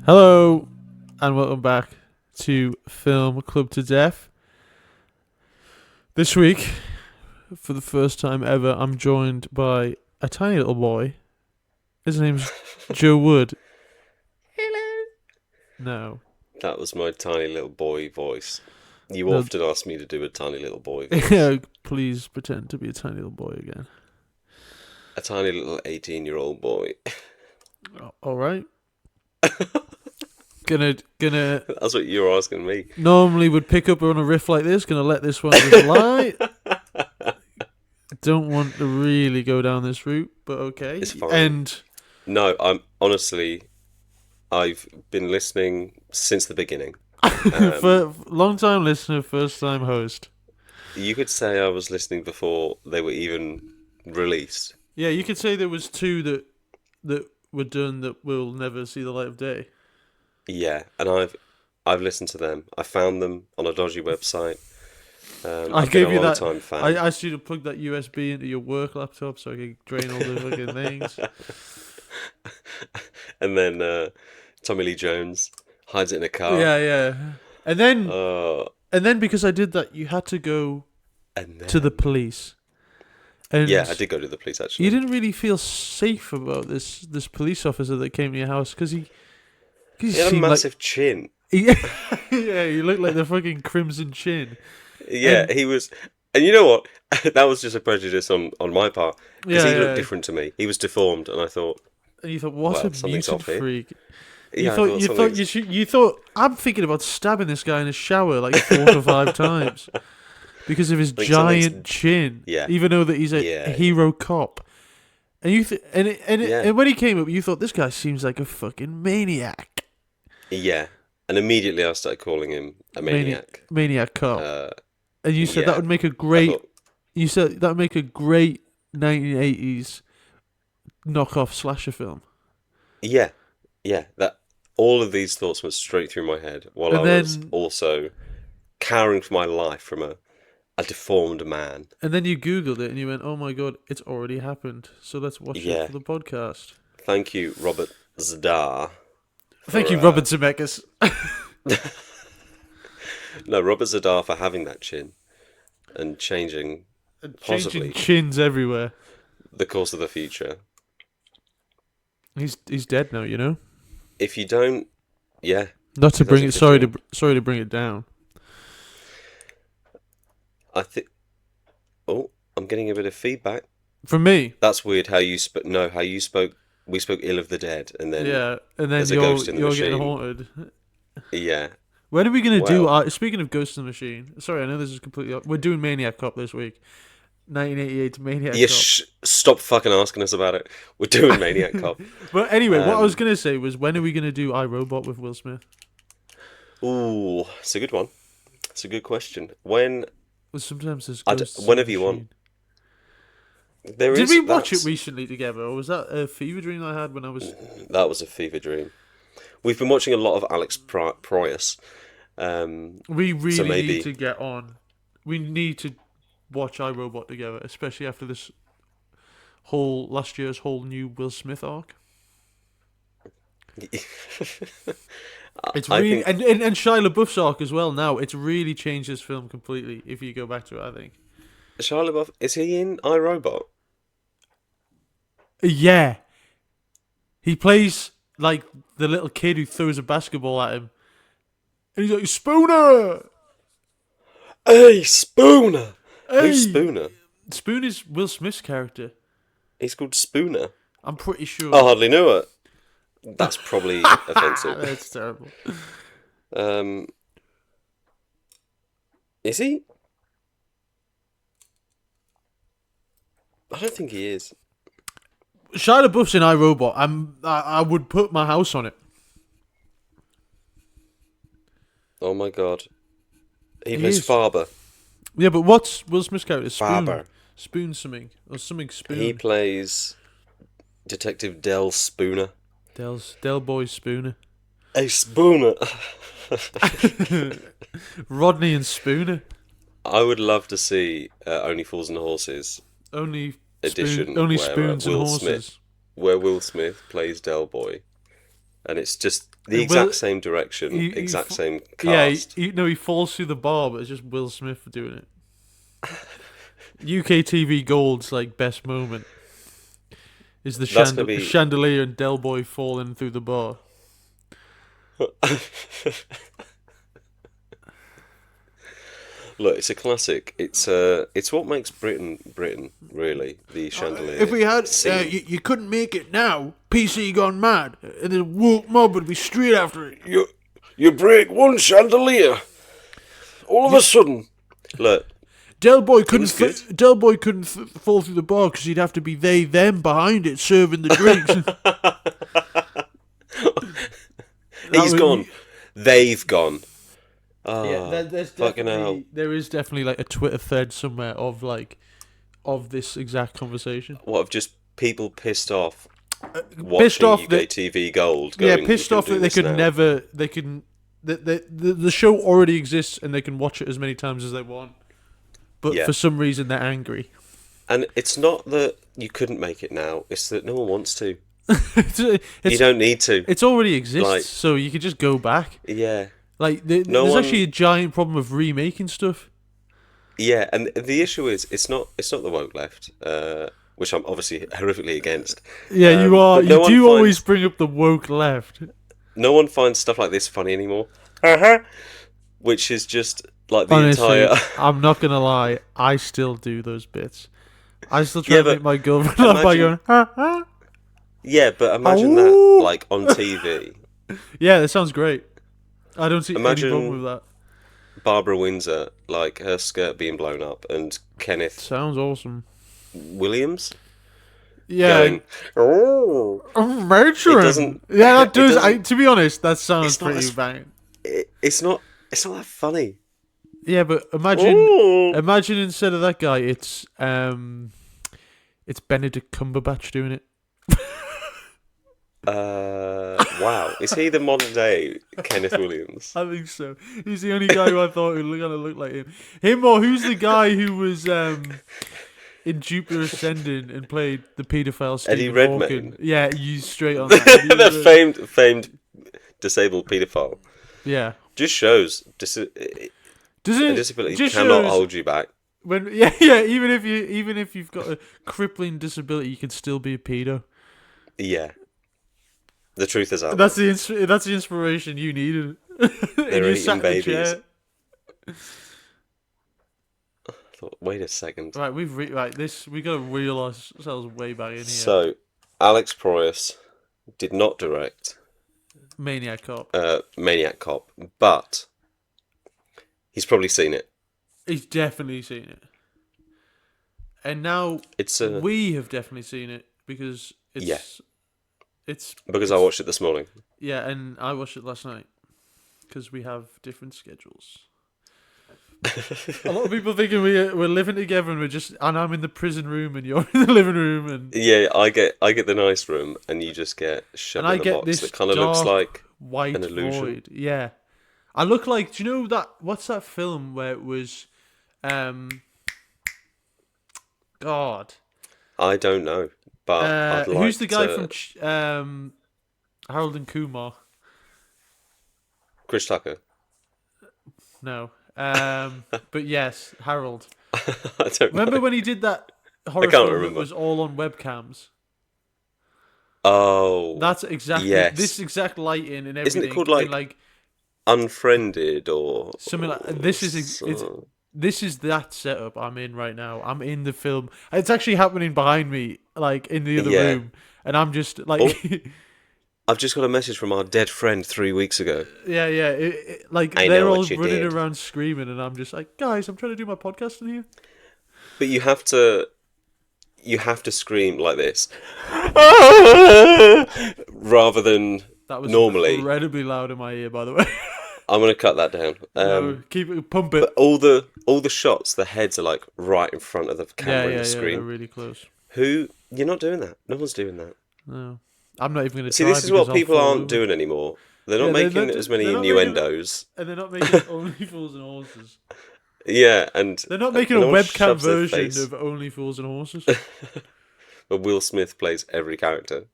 Hello, and welcome back to Film Club to Death. This week, for the first time ever, I'm joined by a tiny little boy. His name's Joe Wood. Hello. No. That was my tiny little boy voice. You No. often ask me to do a tiny little boy voice. Please pretend to be a tiny little boy again. A tiny little 18-year-old boy. Alright. Gonna That's what you were asking me. normally would pick up on a riff like this, gonna let this one just lie. Don't want to really go down this route, but okay. It's fine. And No, I've been listening since the beginning. for long time listener, first time host. You could say I was listening before they were even released. Yeah, you could say there was two that were done that will never see the light of day. Yeah, and I've listened to them. I found them on a dodgy website. I I've gave been you a that. long-time fan. I asked you to plug that USB into your work laptop so I could drain all the fucking things. And then Tommy Lee Jones hides it in a car. Yeah. And then because I did that, you had to go to the police. And yeah, I did go to the police actually. you didn't really feel safe about this police officer that came to your house because he He had a seemed massive chin. yeah, he looked like the fucking Crimson Chin. Yeah, he was. And you know what? That was just a prejudice on my part. Because he looked different to me. He was deformed, and I thought, And you thought, what well, a something's mutant off here. freak. yeah, You thought I'm thinking about stabbing this guy in the shower like 4 to 5 times because of his think giant chin. Yeah. Even though that he's a hero cop. And and when he came up, you thought this guy seems like a fucking maniac. Yeah. And immediately I started calling him a maniac. Maniac Cop. And you said yeah. that would make a great. thought- You said that would make a great 1980s knockoff slasher film. Yeah. That all of these thoughts went straight through my head while And I was then- also cowering for my life from a deformed man. And then you Googled it and you went, oh my god, it's already happened. So let's watch Yeah. it for the podcast. Thank you, Robert Zadar. Thank you, for, Robert Zemeckis. No, Robert Zadar for having that chin and changing Changing possibly chins everywhere. the course of the future. He's dead now, you know. If you don't, yeah, Not to bring it. 2015. Sorry to bring it down. I think. Oh, I'm getting a bit of feedback. From me, That's weird. How you spoke? No, how you spoke. We spoke ill of the dead, and then yeah. And then there's a you're ghost in the getting machine. haunted. Yeah. When are we gonna do? Well. Speaking of Ghost in the Machine. Sorry, I know this is completely. We're doing Maniac Cop this week. 1988 Maniac Yeah, Cop. stop fucking asking us about it. We're doing Maniac Cop. But anyway, what I was Um, gonna say was, when are we gonna do iRobot with Will Smith? Ooh, it's a good one. It's a good question. When Well, sometimes there's I d- ghosts in whenever the you want. machine. there Did is, we watch it that's- recently together, or was that a fever dream I had when I was? That was a fever dream. We've been watching a lot of Alex Proyas. We really maybe- need to get on. We need to watch iRobot together, especially after this last year's whole new Will Smith arc. It's I really think and Shia LaBeouf's arc as well. Now it's really changed this film completely. If you go back to it, I think. Shia LaBeouf, is he in iRobot? Yeah, he plays like the little kid who throws a basketball at him, and he's like, Spooner. Hey, Spooner! Hey! Who's Spooner? Spoon is Will Smith's character. He's called Spooner. I'm pretty sure. I hardly knew it. That's probably offensive. That's terrible. Is he? I don't think he is. Shia LaBeouf's in iRobot. I would put my house on it. Oh my god. He He plays is. Farber. Yeah, but what's Will Smith's character? Spoon. Farber. Spoon something. Or something Spoon. He plays Detective Del Spooner. Del Boy Spooner. Hey, Spooner! Rodney and Spooner. I would love to see Only Fools and Horses Only edition. only where, spoons and Will horses. Smith, where Will Smith plays Del Boy. and it's just the And Will, exact same direction, he, exact same yeah, cast. he falls through the bar, but it's just Will Smith doing it. UK TV Gold's like best moment is the That's gonna be. chandelier and Del Boy falling through the bar. Look, it's a classic. It's what makes Britain, really. The chandelier. If we had, scene. you couldn't make it now. PC gone mad, and the woke mob would be straight after it. You break one chandelier, all of a sudden. Look, Del Boy couldn't fall through the bar because he'd have to be them behind it serving the drinks. he's gone. They've gone. Oh, Yeah, there's fucking hell. there is definitely like a Twitter thread somewhere of this exact conversation. What, of just people pissed off Pissed watching off UK that TV Gold? Going, pissed off that they could never the show already exists and they can watch it as many times as they want, but for some reason they're angry. And it's not that you couldn't make it now; it's that no one wants to. You don't need to. It's already exists, so you could just go back. Yeah. Like there's actually a giant problem of remaking stuff. Yeah, and the issue is it's not the woke left, which I'm obviously horrifically against. Yeah, you are. You do always bring up the woke left. No one finds stuff like this funny anymore. Which is just like the Honestly, entire. I'm not gonna lie. I still do those bits. I still try to make my girlfriend laugh by going, ha ha. Yeah, but imagine that like on TV. Yeah, that sounds great. I don't see any problem with that. Barbara Windsor, like her skirt being blown up, and Kenneth Sounds awesome. Williams. Yeah. Going, Matron. Yeah, that does. To be honest, that sounds pretty banging. It's not that funny. Yeah, but imagine instead of that guy, it's Benedict Cumberbatch doing it. Wow. Is he the modern day Kenneth Williams? I think so. He's the only guy who I thought would kind of look like him. Him, or who's the guy who was in Jupiter Ascending and played the paedophile Stephen Eddie Redmayne. Hawking? Yeah, you straight on that. The famed disabled paedophile. Yeah. Just shows a disability cannot hold you back. Even if you've got a crippling disability, you can still be a pedo. Yeah. The truth is out. That's the inspiration you needed. They're eating babies. I thought, wait a second. Right, we got to reel ourselves way back in here. So, Alex Proyas did not direct Maniac Cop. Maniac Cop, but he's probably seen it. He's definitely seen it, and now we have definitely seen it because it's because I watched it this morning. Yeah, and I watched it last night because we have different schedules. A lot of people thinking we're living together and I'm in the prison room and you're in the living room and I get the nice room and you just get shoved in a box that kind of looks like white an illusion. void. Yeah, I look like. Do you know that? What's that film where it was? God, I don't know, but I'd like who's the guy from Harold and Kumar? Chris Tucker. No. But yes, Harold. I don't remember know. when he did that horror film that was all on webcams? Oh, that's exactly this exact lighting and everything. Isn't it called like Unfriended or something like this? This is that setup I'm in right now. I'm in the film. It's actually happening behind me, like in the other room, and I'm just like. I've just got a message from our dead friend 3 weeks ago. Yeah. They're all running around screaming, and I'm just like, guys, I'm trying to do my podcast in here. But you have to scream like this, rather than that was normally. Incredibly loud in my ear, by the way. I'm gonna cut that down. No, keep it, pump it. But all the shots, the heads are like right in front of the camera and the screen. Yeah, they're really close. You're not doing that. No one's doing that. No. I'm not even going to see. This is what people aren't doing anymore. They're not making as many innuendos, and they're not making Only Fools and Horses. Yeah, and they're not making a webcam version of Only Fools and Horses. But Will Smith plays every character.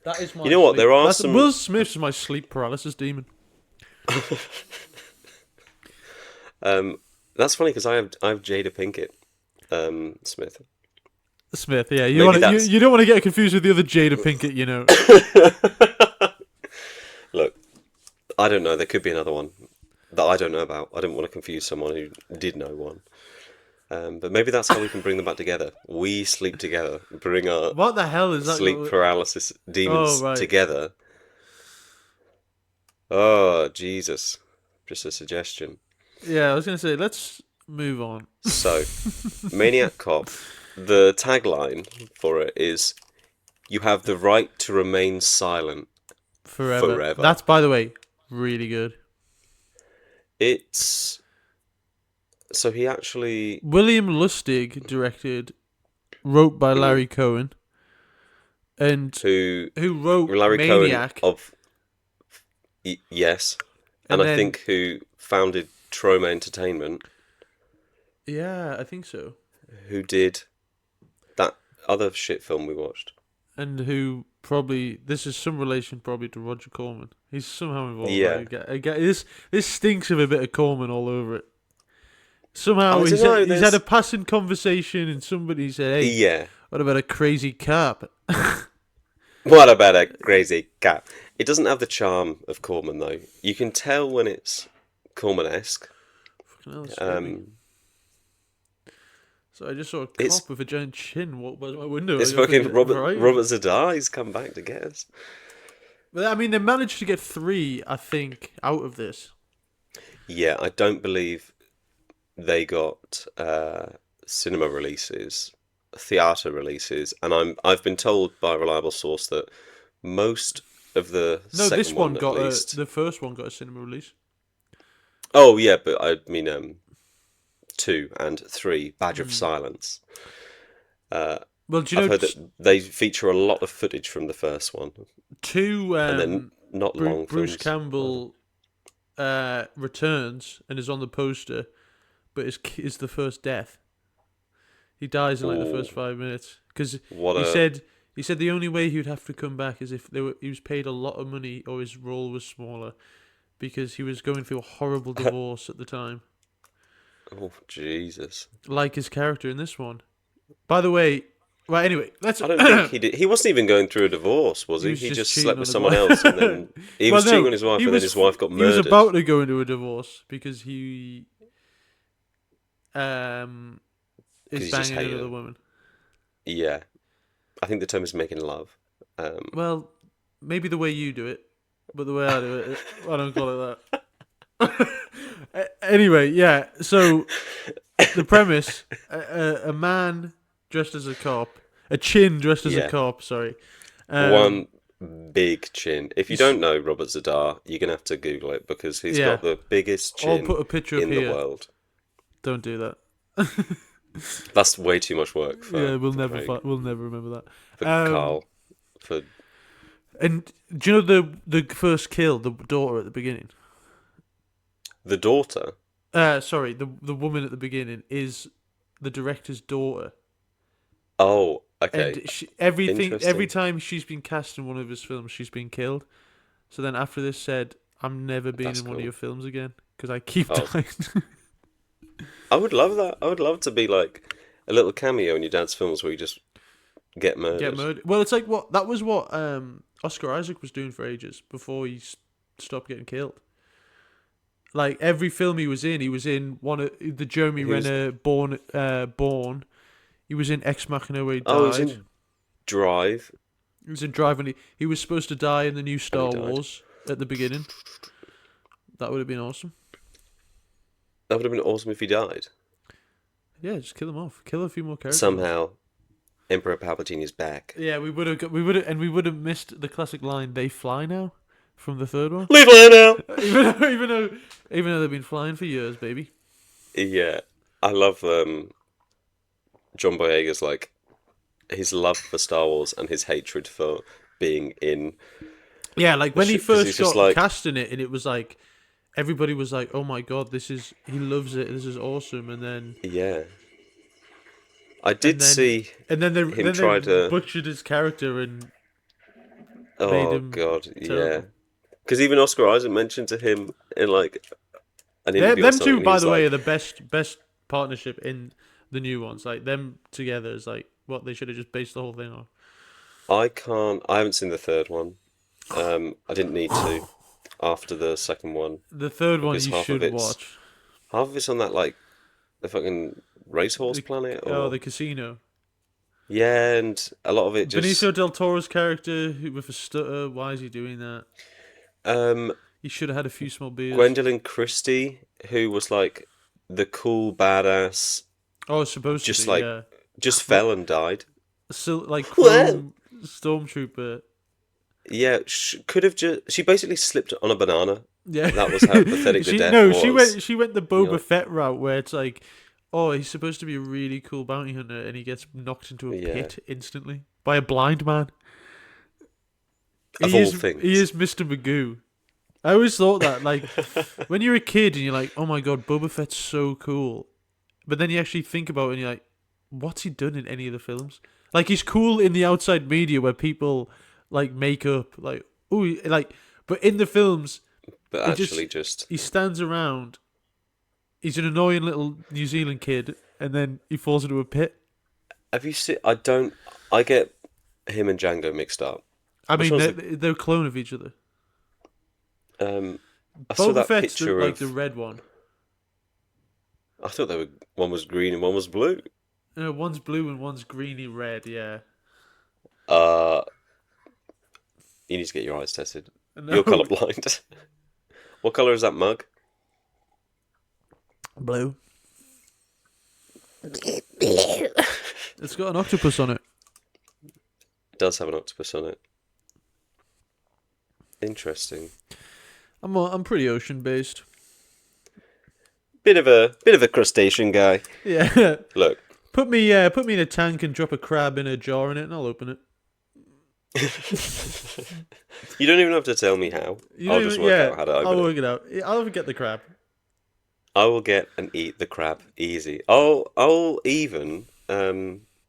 That is my. You know what? Sleep. There are That's, some. Will Smith's my sleep paralysis demon. That's funny because I have Jada Pinkett Smith. Smith, yeah. Maybe that's You don't want to get confused with the other Jada Pinkett, you know. Look, I don't know. There could be another one that I don't know about. I don't want to confuse someone who did know one. But maybe that's how we can bring them back together. We sleep together, bring our What the hell is that? sleep paralysis demons Oh, right. together. Oh, Jesus. Just a suggestion. Yeah, I was going to say, let's move on. So, Maniac Cop, the tagline for it is, "You have the right to remain silent Forever. forever." That's, by the way, really good. It's... So he actually... William Lustig directed, wrote by Larry Cohen, and Who wrote Larry Maniac. Cohen of... yes. And I then, think who founded Troma Entertainment. Yeah, I think so. Who did that other shit film we watched. And who probably, this is some relation probably to Roger Corman. He's somehow involved. Yeah. This stinks of a bit of Corman all over it. Somehow he's had a passing conversation and somebody said, "Hey, yeah, what about a crazy cop?" What about a crazy cat? It doesn't have the charm of Corman though. You can tell when it's Corman-esque. So I just saw a cop with a giant chin walk by my window. It's fucking Robert Zadar. He's come back to get us. But I mean, they managed to get 3, I think, out of this. Yeah, I don't believe they got cinema releases, theatre releases, and I've been told by a reliable source that most of the this one got the first one got a cinema release. Oh yeah, but I mean 2 and 3, Badge of Silence. Well, do you I've know heard that they feature a lot of footage from the first one. 2 and then not long Bruce films. Campbell returns and is on the poster, but is the first death. He dies in like the first 5 minutes because he said the only way he would have to come back is if he was paid a lot of money or his role was smaller, because he was going through a horrible divorce at the time. Oh Jesus! Like his character in this one. By the way, right? Anyway, let's. I don't think he did. He wasn't even going through a divorce, was he? He just slept with someone else, and then he was cheating on his wife, and then his wife got murdered. He was about to go into a divorce because he is banging another woman. Yeah, I think the term is making love. Well, maybe the way you do it, but the way I do it, I don't call it that. Anyway, yeah. So the premise: a man dressed as a cop, a chin dressed as a cop. Sorry, one big chin. If you don't know Robert Zadar, you're gonna have to Google it because he's got the biggest chin I'll put a picture in the world. Don't do that. That's way too much work. We'll never remember that. For Carl. And do you know the first kill, the daughter at the beginning? The daughter? Sorry, the woman at the beginning is the director's daughter. Oh, okay. And every time she's been cast in one of his films, she's been killed. So then after this said, "I'm never being in one of your films again because I keep dying." I would love that. I would love to be like a little cameo in your dad's films where you just get murdered. Well, it's like that was what Oscar Isaac was doing for ages before he stopped getting killed. Like every film he was in one of the Jeremy Renner Born. He was in Ex Machina where he died. Oh, he was in Drive. He was in Drive, and he was supposed to die in the new Star Wars at the beginning. That would have been awesome. That would have been awesome if he died. Yeah, just kill him off. Kill a few more characters. Somehow, Emperor Palpatine is back. Yeah, we would have missed the classic line, "They fly now," from the third one. They fly now. even though they've been flying for years, baby. Yeah, I love John Boyega's like his love for Star Wars and his hatred for being in. Yeah, like when he first got cast in it, and it was like everybody was like, "Oh my god, he loves it. This is awesome." And then I did see they butchered his character, and made Oh him God, yeah. terrible. Because even Oscar Isaac mentioned to him in like an They interview or them something, two, and he by was the way, like, are the best partnership in the new ones. Like them together is like what they should have just based the whole thing on. I haven't seen the third one. I didn't need to after the second one The third one because you should watch. half of it's on that like the fucking racehorse The, planet, the or casino. yeah, and a lot of it just Benicio del Toro's character with a stutter. Why is he doing that? um He should have had a few small beers. Gwendolyn Christie, who was like the cool badass, Oh, it's supposed to just be, like yeah. just fell and died. Like Whoa. Chrome Stormtrooper. Yeah, could have just. She basically slipped on a banana. Yeah. That was how pathetic the she death no, she was. went the And you're Boba like, Fett route where it's like, oh, he's supposed to be a really cool bounty hunter and he gets knocked into a yeah, pit instantly by a blind man. of all things. Mr. Magoo. I always thought that, like, when you're a kid and you're like, oh my god, Boba Fett's so cool. But then you actually think about it and you're like, what's he done in any of the films? Like, he's cool in the outside media where people, like, make up, like, ooh, like, but in the films, But actually, just he stands around, he's an annoying little New Zealand kid, and then he falls into a pit. have you seen? I don't. I get him and Django mixed up. I Which mean, one's they're a clone of each other. I saw Boba that Fett's picture like of. the red one. I thought they were. One was green and one was blue. One's blue and one's greeny red, yeah. Uh, you need to get your eyes tested. No. You're colorblind. What color is that mug? Blue. It's got an octopus on it. It does have an octopus on it. Interesting. I'm pretty ocean based. Bit of a crustacean guy. Yeah. Look. Put me in a tank and drop a crab in a jar in it and I'll open it. You don't even have to tell me how. I'll just work out how to open I'll it. work it out. I'll get the crab. I will get and eat the crab easy. I'll even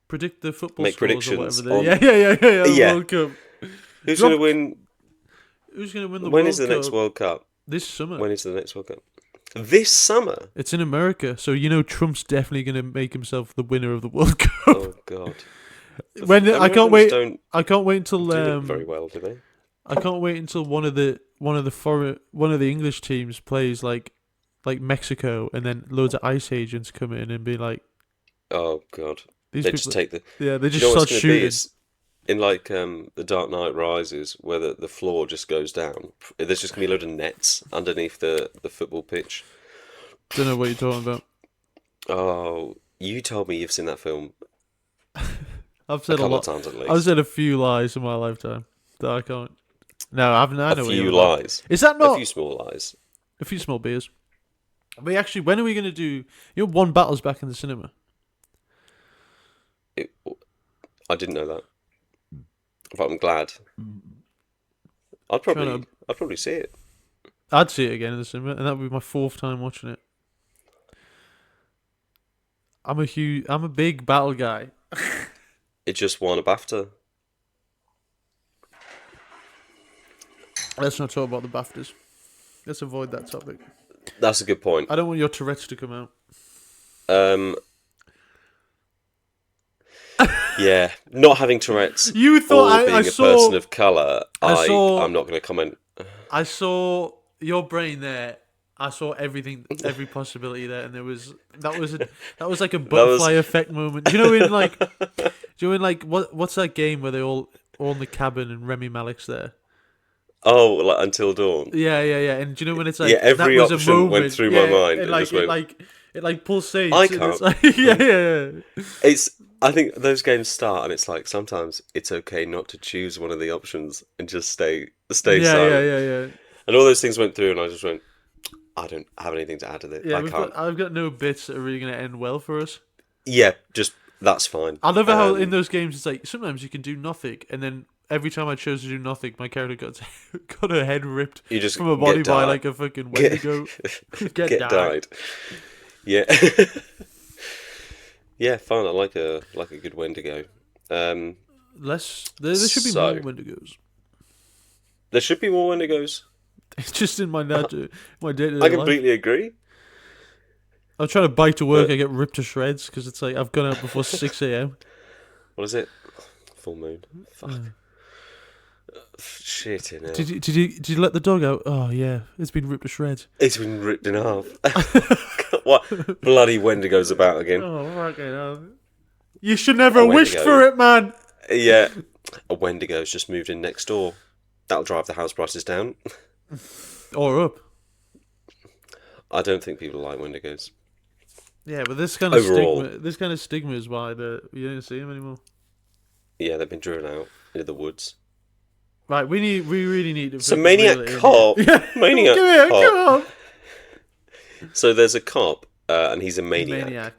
Predict the football make scores or whatever. predictions they on yeah. The yeah. World Cup. Who's Drop- going to win. Who's gonna win the When World is the Cup? next World Cup? This summer. When is the next World Cup? This summer. It's in America, so you know Trump's definitely gonna make himself the winner of the World Cup. Oh God. I can't wait. Don't I can't wait until do it very well, do they? I can't wait until one of the English teams plays like Mexico, and then loads of ICE agents come in and be like, Oh God. these They people. just take the. Yeah, they You just know start what's going to be? shooting. It's in like The Dark Knight Rises, where the floor just goes down. There's just going to be a load of nets underneath the football pitch. Don't know what you're talking about. Oh, you told me you've seen that film I've a said a couple lot. of times at I've least. said a few lies in my lifetime that I can't. No, I haven't. I know A what you're few on about. lies. Is that A not few small lies. a few small beers? But actually, when are we going to do? You know, One Battle's back in the cinema. I didn't know that. But I'm glad. I'd Trying probably see it. I'd see it again in the cinema, and that would be my fourth time watching it. I'm a big battle guy. It just won a BAFTA. Let's not talk about the BAFTAs. Let's avoid that topic. That's a good point. I don't want your Tourette's to come out. Yeah, not having Tourette's You thought or being I a saw person of colour, saw- I'm not going to comment. I saw your brain there. I saw everything, every possibility there, and that was like a butterfly effect moment. Do you know in like, what's that game where they all in the cabin and Remy Malek's there? Oh, like Until Dawn. Yeah. And do you know when it's like Yeah, every that was option a moment. went through my mind and and like just went, it pulsates. I and can't. It's like, yeah. It's. I think those games start and it's like sometimes it's okay not to choose one of the options and just stay silent. Yeah. And all those things went through, and I just went, I don't have anything to add to it. Yeah, I can't. I've got no bits that are really going to end well for us. Yeah, just that's fine. I love how in those games it's like sometimes you can do nothing, and then every time I chose to do nothing, my character got her head ripped You just from her body get by died. like a fucking Wendigo. Get died. Yeah. Yeah, fine. I like a good Wendigo. There should be So- more Wendigos. There should be more Wendigos. It's just in my my day to I day life. completely agree. I'm trying to bike to work. But I get ripped to shreds because it's like I've gone out before 6 a.m. what is it? Full moon. Fuck. Shit in hell. Did you let the dog out? Oh yeah, it's been ripped to shreds. It's been ripped in half. What bloody Wendigos about again? Oh fucking hell! You should never A have wished Wendigo. for it, man. Yeah, a Wendigo's just moved in next door. That'll drive the house prices down. Or up. I don't think people like Wendigos. Yeah, but this kind of Overall. stigma is why you don't see them anymore. Yeah, they've been driven out into the woods. Right, we really need to. So fucking Maniac reel it in. Cop. Yeah. Maniac Come here, Cop. come on. So there's a cop, and he's a maniac, Maniac.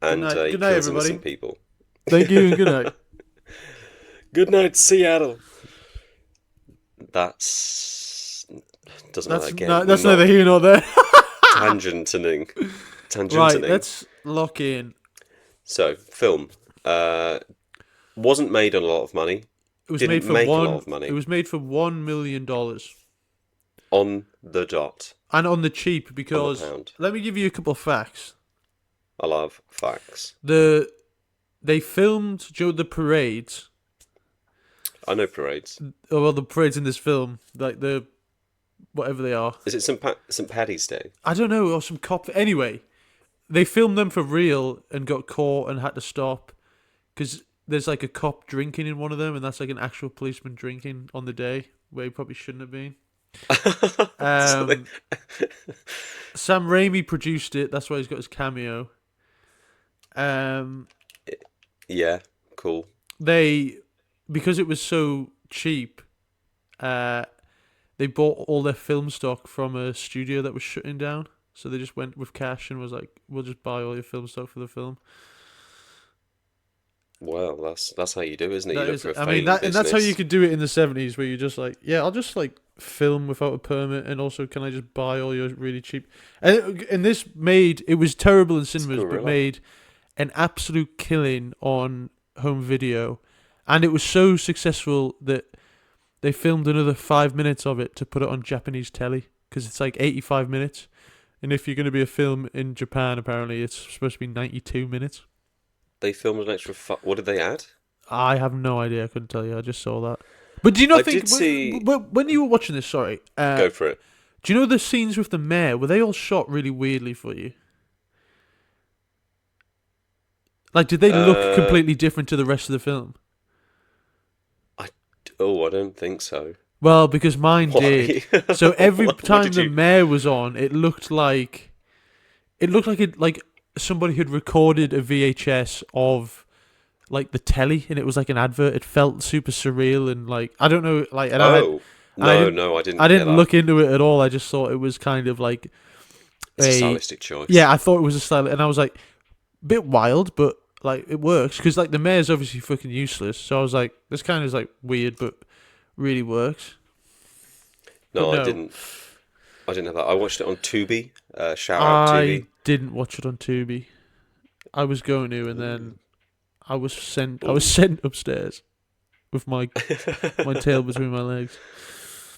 and Good night- he good night, kills everybody. innocent people. Thank you and good night. Good night, Seattle. That's doesn't matter again. That's Not neither here nor there. tangenting. Right, let's lock in. So film wasn't made on a lot of money. It was Didn't made for make a one. lot of money. It was made for $1 million, On the dot. and on the cheap because pound. let me give you a couple of facts. I love facts. They filmed the parades. I know parades. Well, the parades in this film, like the whatever they are. Is it St. Paddy's Day? I don't know, or some cop. Anyway, they filmed them for real and got caught and had to stop because there's like a cop drinking in one of them, and that's like an actual policeman drinking on the day where he probably shouldn't have been. Sam Raimi produced it. That's why he's got his cameo. Yeah, cool. Because it was so cheap, they bought all their film stock from a studio that was shutting down. So they just went with cash and was like, "We'll just buy all your film stock for the film." Well, that's how you do, isn't it? That You look is- for a I mean, failing and that's how business. you could do it in the 70s, where you're just like, "Yeah, I'll just like film without a permit, and also can I just buy all your really cheap?" And this it was terrible in cinemas, but guerrilla. made an absolute killing on home video, and it was so successful that they filmed another 5 minutes of it to put it on Japanese telly because it's like 85 minutes, and if you're going to be a film in Japan, apparently it's supposed to be 92 minutes. They filmed an extra. What did they add? I have no idea. I couldn't tell you. I just saw that. But do you not I think did see- when you were watching this? Sorry, Go for it. do you know the scenes with the mayor? Were they all shot really weirdly for you? Like, did they look completely different to the rest of the film? Oh, I don't think so. Well, because mine Why? did. So every What time did the you- mayor was on, it looked like somebody had recorded a VHS of like the telly, and it was like an advert. It felt super surreal and like I don't know, like. And I Oh, didn't- no, I didn't. I get didn't that. look into it at all. I just thought it was kind of like It's a stylistic choice. yeah. I thought it was a style, and I was like, bit wild, but like it works because like the mayor's obviously fucking useless. So I was like, this kind of is like weird, but really works. No, But I didn't. I didn't have that. I watched it on Tubi. Shout out I Tubi. didn't watch it on Tubi. I was going to, and then I was sent. I was sent upstairs with my tail between my legs.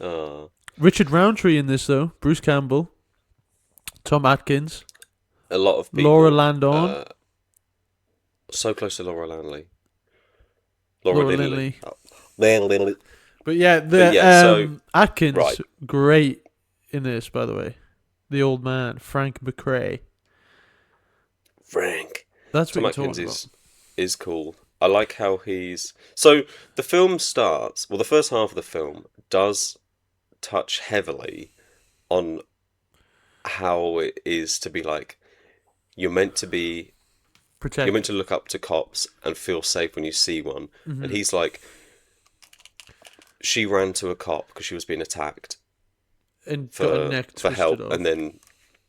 Oh, Richard Roundtree in this though. Bruce Campbell, Tom Atkins, a lot of people. Laura Landon. So close to Laura Landley. Laura Lindley. Lindley. But yeah, But yeah, so- Atkins, right. great in this, by the way. The old man, Frank McRae. Frank. That's Tom what you're Atkins talking is cool. I like how he's. So the film starts. Well, the first half of the film does touch heavily on how it is to be like. You're meant to be. Protect. You're meant to look up to cops and feel safe when you see one. Mm-hmm. And he's like. She ran to a cop because she was being attacked and got her for neck for twisted help, off. and then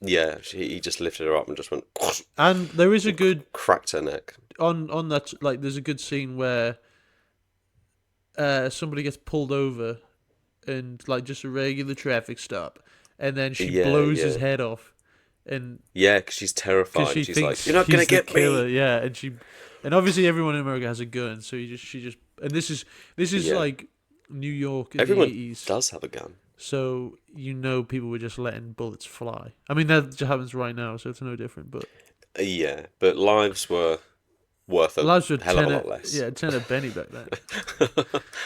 he just lifted her up and just went And there is a good cracked her neck. on that, like there's a good scene where somebody gets pulled over and like just a regular traffic stop, and then she Yeah, blows his yeah. head off, and Yeah, because she's terrified. because she She's thinks like, "You're not gonna he's the get killer. me." Yeah, and obviously everyone in America has a gun, so she just and this is Yeah. like New York in the Everyone 80s. does have a gun. So, people were just letting bullets fly. I mean, that just happens right now, so it's no different. But Yeah, but lives were worth a lives were hell of a lot less. tenner penny back then.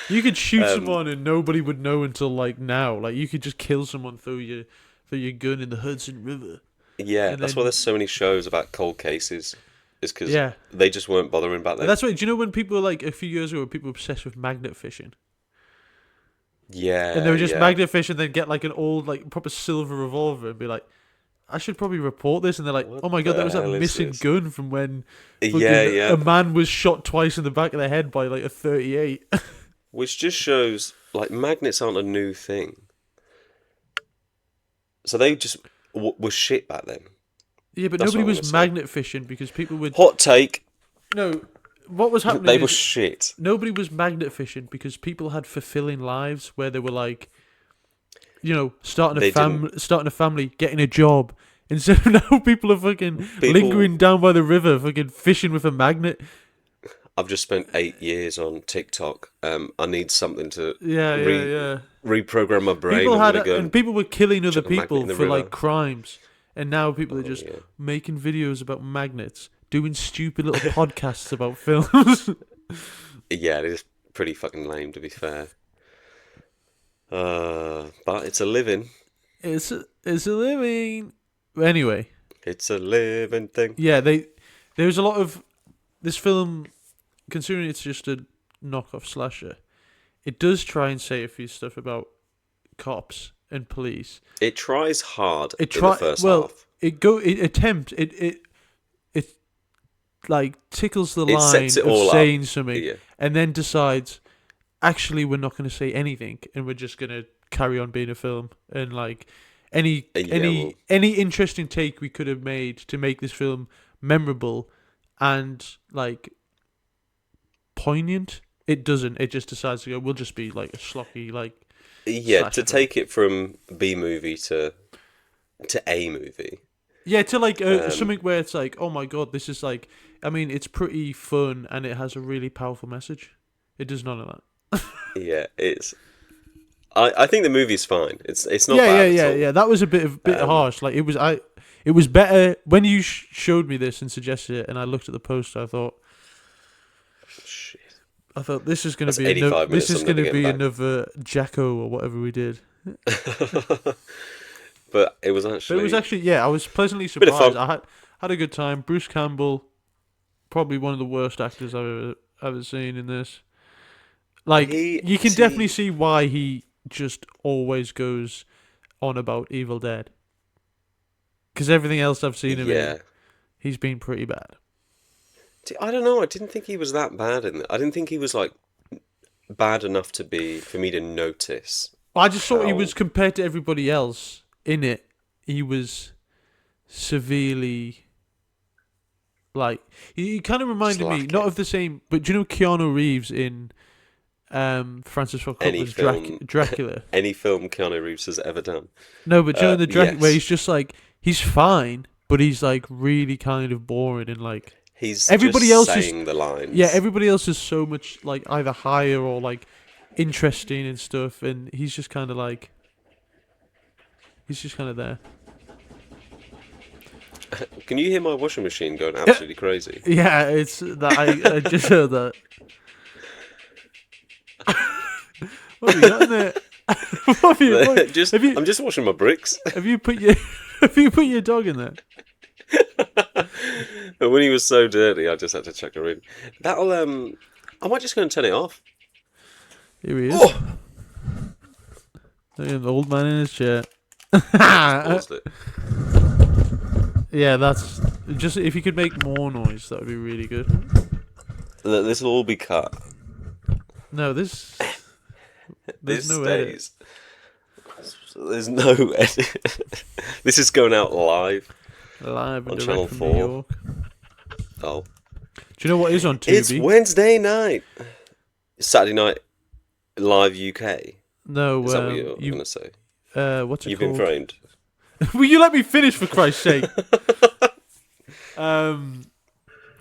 You could shoot someone and nobody would know until like now. Like you could just kill someone through your gun in the Hudson River. Yeah, And that's why then there's so many shows about cold cases. Is because yeah, they just weren't bothering back and then. that's why. Do you know when people like a few years ago, people were obsessed with magnet fishing, and they Yeah, would just yeah. magnet fish and then get like an old like proper silver revolver and be like, I should probably report this. And they're like, What oh my god, that the was that hell is missing this? gun from when Yeah, fucking yeah. a man was shot twice in the back of the head by like a 38. Which just shows, like, magnets aren't a new thing. So they just were shit back then. Yeah, but That's nobody what I'm was gonna say. magnet fishing because people would Hot take. no. What was happening They were is shit. nobody was magnet fishing because people had fulfilling lives where they were like, starting They starting a family, getting a job. Instead of now, people are fucking People. lingering down by the river, fucking fishing with a magnet. I've just spent 8 years on TikTok. I need something to Yeah, yeah, yeah. reprogram my brain. People I'm had, gonna go and people were killing other chuck a magnet people in the for river. like crimes, and now people are Oh just yeah. making videos about magnets, doing stupid little podcasts about films. Yeah, it is pretty fucking lame to be fair. But it's a living. It's a living. Anyway, It's a living thing. yeah, there's a lot of this film, considering it's just a knockoff slasher. It does try and say a few stuff about cops and police. It tries hard It in the first half. It like tickles the It line sets it of all up. saying something, Yeah. and then decides, actually, we're not going to say anything, and we're just going to carry on being a film. And like any well- any interesting take we could have made to make this film memorable and like poignant, it doesn't. It just decides to go, we'll just be like a schlocky like Yeah, slasher to take it from B movie to A movie. yeah, to like something where it's like, oh my god, this is like, I mean, it's pretty fun and it has a really powerful message. It does none of that. Yeah, it's. I think the movie's fine. It's not Yeah, bad yeah, at all. yeah. That was a bit harsh. Like it was better when you showed me this and suggested it, and I looked at the poster. Shit. I thought this is going That's to be 85 this minutes is I'm going never to be getting back. another Jacko or whatever we did. But it was But actually. it was actually, yeah, I was pleasantly Bit of surprised. fun. I had a good time. Bruce Campbell, probably one of the worst actors I've ever seen in this. Like you can definitely see why he just always goes on about Evil Dead. Because everything else I've seen him in, he's been pretty bad. I don't know. I didn't think he was that bad in it. I didn't think he was like bad enough for me to notice. I just thought he how- was, compared to everybody else in it, he was severely, like, he kind of reminded me, not Slacking. of the same, but do you know Keanu Reeves in Francis Ford Any Coppola's film. Dracula? Any film Keanu Reeves has ever done. No, but during the Dracula, yes. where he's just like, he's fine, but he's like really kind of boring and like, He's everybody just else is- saying the lines. yeah, everybody else is so much like either higher or like interesting and stuff, and he's just kind of like, he's just kind of there. Can you hear my washing machine going absolutely crazy? Yeah, it's that I just heard that. What have you got in there? What have you, have you I'm just washing my bricks. have you put your dog in there? And when he was so dirty, I just had to chuck her in. That'll I might just go and turn it off. Here he is. Oh! Look at the old man in his chair. Paused it. Yeah, that's just, if you could make more noise, that would be really good. This will all be cut. No, there's This no edit. stays. There's no edit. This is going out live. Live and On direct Channel from 4. New York. Oh. Do you know what is on Tubi? It's Wednesday night. Saturday night live UK. No, Is that what you're going to say? what's it You've called? been framed. Will you let me finish, for Christ's sake?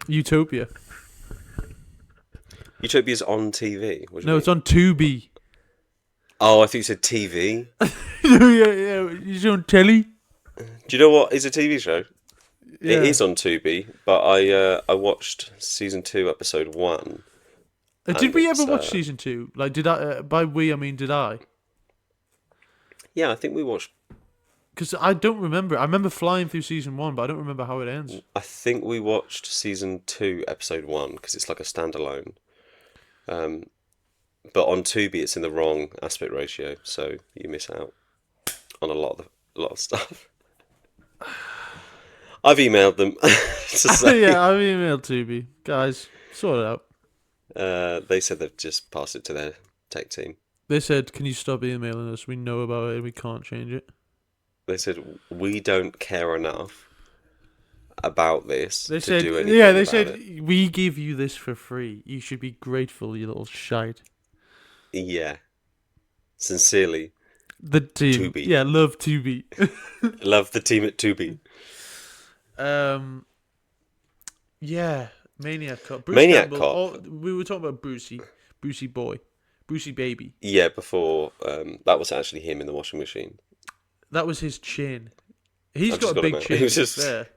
Utopia. Utopia's on TV. What do you No, mean? it's on Tubi. Oh, I think you said TV. Yeah, he's on telly. Do you know what is a TV show? It Yeah. is on Tubi, but I watched season 2, episode 1, Did and we ever it's watch season 2? Like, did I? By we, I mean, did I? yeah, I think we watched. Because I don't remember. I remember flying through season 1, but I don't remember how it ends. I think we watched season 2, episode 1 because it's like a standalone. Um, but on Tubi, it's in the wrong aspect ratio, so you miss out on a lot of stuff. I've emailed them to say. Yeah, I've emailed Tubi. Guys, sort it out. They said they've just passed it to their tech team. They said, can you stop emailing us? We know about it and we can't change it. They said we don't care enough about this They to said, do anything yeah, they about said, it. we give you this for free. You should be grateful, you little shite. Yeah, sincerely, The team. Tubi. Yeah, love Tubi. Love the team at Tubi. Yeah, Maniac Cop. Bruce Maniac Campbell. Cop. Oh, we were talking about Brucey boy, Brucey baby. Yeah, before that was actually him in the washing machine. That was his chin. He's I've got just a got him big out. chin. He was just- there.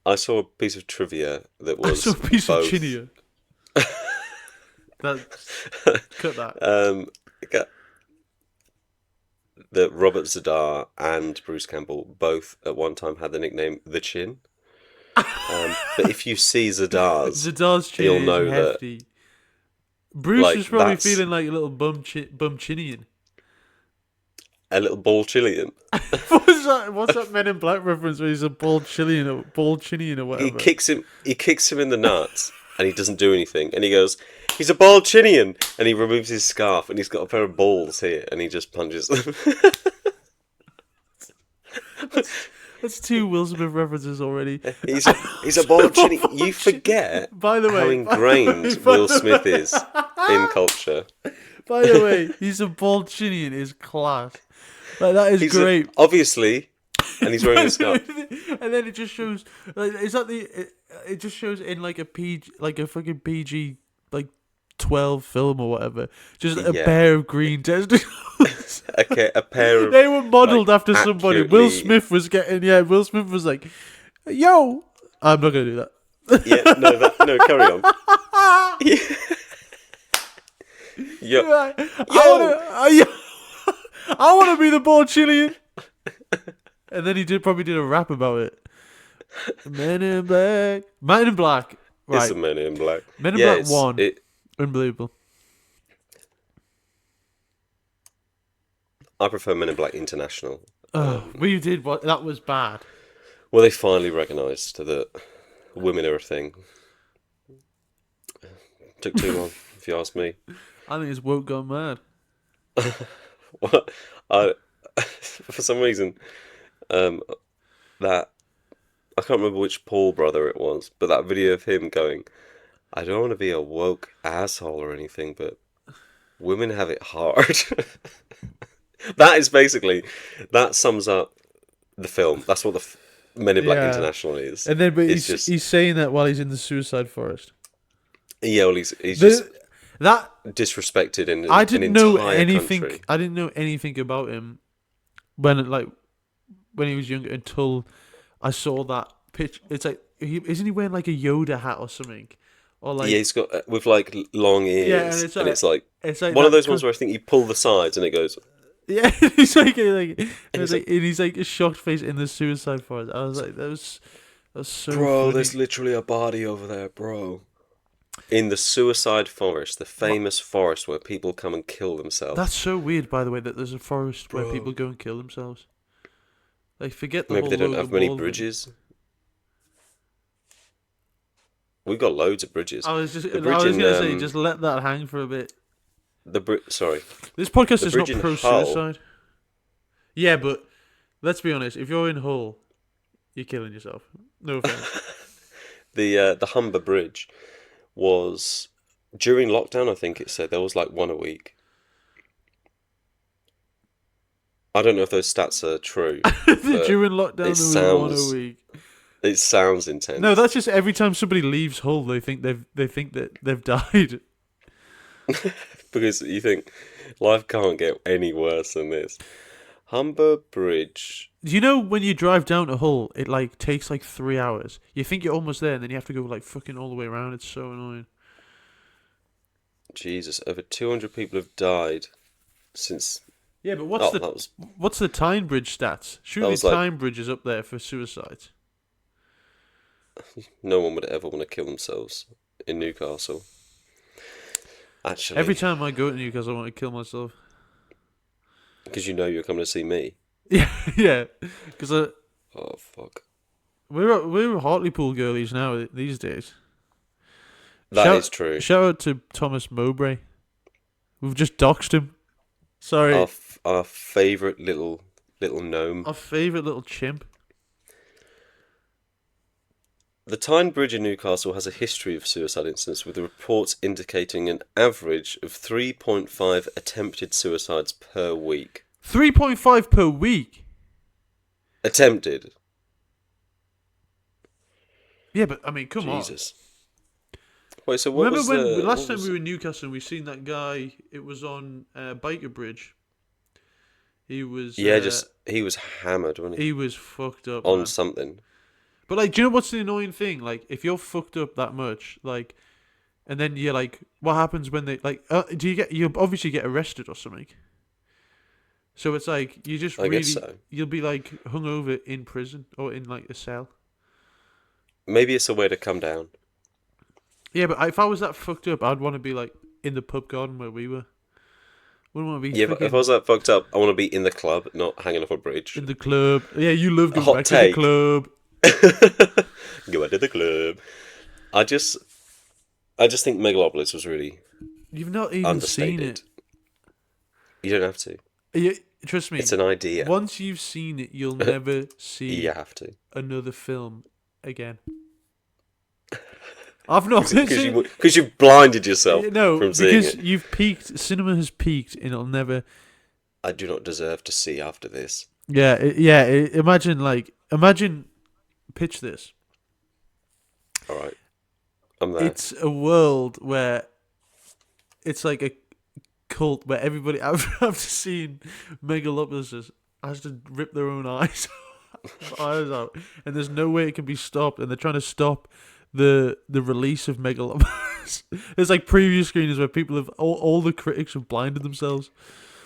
I saw a piece of trivia that I was saw a piece both, of chinia. Cut that. ga- that Robert Zadar and Bruce Campbell both at one time had the nickname The Chin. But if you see Zadar's chin you'll is know that, hefty. Bruce like, was probably that's feeling like a little bum chinian. a little ball Chilean. What's that Men in Black reference where he's a bald chinian or whatever? He kicks him in the nuts, and he doesn't do anything. And he goes, "He's a bald Chinian," and he removes his scarf, and he's got a pair of balls here, and he just punches them. That's 2 Will Smith references already. He's a bald Chinian. You forget By the way, how ingrained Will Smith is in culture. By the way, he's a bald chinian is class. Like, that is great. Obviously, and he's wearing a scarf. And then it just shows, like, is that it just shows in like a PG, like a fucking PG, like 12 film or whatever, just a Yeah. pair of green testicles. Okay, a pair of. They were modelled like, after somebody. Will accurately- Smith was getting, Will Smith was like, yo, I'm not gonna do that. Yeah, no, carry on. Yeah. Yo, I want to be the bald Chilean. And then he probably did a rap about it. Men in Black. Men in Black. Right. It's a Men in Black. Men in Yeah, Black 1. Unbelievable. I prefer Men in Black International. We did what? That was bad. Well, they finally recognised that women are a thing. Took too long, if you ask me. I think it's woke gone mad. What? For some reason, that I can't remember which Paul brother it was, but that video of him going, "I don't want to be a woke asshole or anything, but women have it hard." That is basically, that sums up the film. That's what the Men in Black Yeah. International is. And then, but It's he's saying that while he's in the suicide forest. Yeah, well, he's just That disrespected in I didn't know entire anything. country. I didn't know anything about him when he was younger until I saw that pitch. It's like, isn't he wearing like a Yoda hat or something? Or like, Yeah, he's got with like long ears, Yeah, and it's like- it's it's like one of that those ones where I think you pull the sides and it goes. yeah, he's like, and he's he's like a shocked face in the suicide forest. I was like, that was so. Bro, funny. there's literally a body over there, bro. In the suicide forest, the famous forest where people come and kill themselves. That's so weird, by the way, that there's a forest where Bro. people go and kill themselves. Like, forget the Maybe whole they don't Logan have many Paul thing. bridges. We've got loads of bridges. I was The bridge gonna in, say, just let that hang for a bit. Sorry, This podcast the is not bridge in pro Hull- suicide. Yeah, but let's be honest. If you're in Hull, you're killing yourself. No offense. the Humber Bridge was during lockdown. I think it said there was like one a week. I don't know if those stats are true. but During lockdown, there was one sounds- a week. It sounds intense. No, that's just every time somebody leaves Hull, they think that they've died. Because you think Life can't get any worse than this. Humber Bridge. Do you know when you drive down to Hull, it like takes like 3 hours. You think you're almost there, and then you have to go like fucking all the way around. It's so annoying. Jesus, over 200 people have died since. Yeah, but Oh, that was what's the Tyne Bridge stats? that Surely was like Tyne Bridge is up there for suicides. no one would ever want to kill themselves in Newcastle. Every Actually, time I go to Newcastle, I want to kill myself. because you know you're coming to see me. Yeah, yeah. Because Oh fuck. we're Hartlepool girlies now these days. That is true. Shout out to Thomas Mowbray. We've just doxed him. Sorry, Our favourite little gnome. our favourite little chimp. The Tyne Bridge in Newcastle has a history of suicide incidents, with the reports indicating an average of 3.5 attempted suicides per week. 3.5 per week. Attempted. Yeah, but I mean, come on. Jesus. Wait, so what Remember was when the last what time was- we were in Newcastle and we seen that guy? It was on Biker Bridge. He was Yeah, just he was hammered, wasn't he? he was fucked up, On man. something. But like, do you know what's the annoying thing? Like, if you're fucked up that much, like, and then you're like, what happens when they like? You obviously get arrested or something? So it's like you just I really guess so. you'll be like hungover in prison or in like a cell. Maybe it's a way to come down. Yeah, but if I was that fucked up, I'd want to be like in the pub garden where we were. Wouldn't want to be Yeah, but if I fucking was that fucked up, I want to be in the club, not hanging off a bridge. in the club. Yeah, you love going hot back take. to the club. Go out to the club. I just think Megalopolis was really You've not even understated. seen it. You don't have to. Trust me. It's an idea. Once you've seen it, you'll never see You have to. another film again. I've not seen. Because you've blinded yourself No, from seeing because it. you've peaked. Cinema has peaked, and it'll never. I do not deserve to see after this. Yeah, imagine. Pitch this. All right, I'm there. It's a world where it's like a cult where everybody after seeing Megalopolis has to rip their own eyes out, and there's no way it can be stopped, and they're trying to stop the release of Megalopolis. There's like preview screeners where people have all the critics have blinded themselves.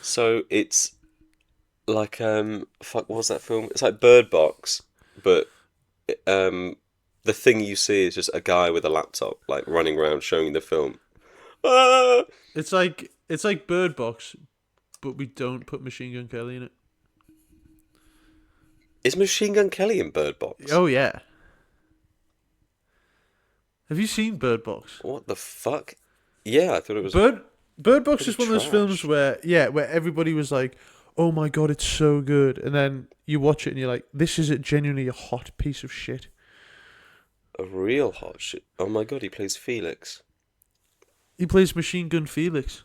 So it's like fuck, what was that film? It's like Bird Box, but the thing you see is just a guy with a laptop like running around showing the film. Ah! It's like Bird Box, but we don't put Machine Gun Kelly in it. Is Machine Gun Kelly in Bird Box? Oh yeah. Have you seen Bird Box? What the fuck? Yeah, I thought it was. Bird Box bit is of one of those films trash. where everybody was like, "Oh my god, it's so good," and then you watch it and you're like, "This is genuinely a hot piece of shit." A real hot shit. Oh my god, he plays Felix. He plays Machine Gun Felix.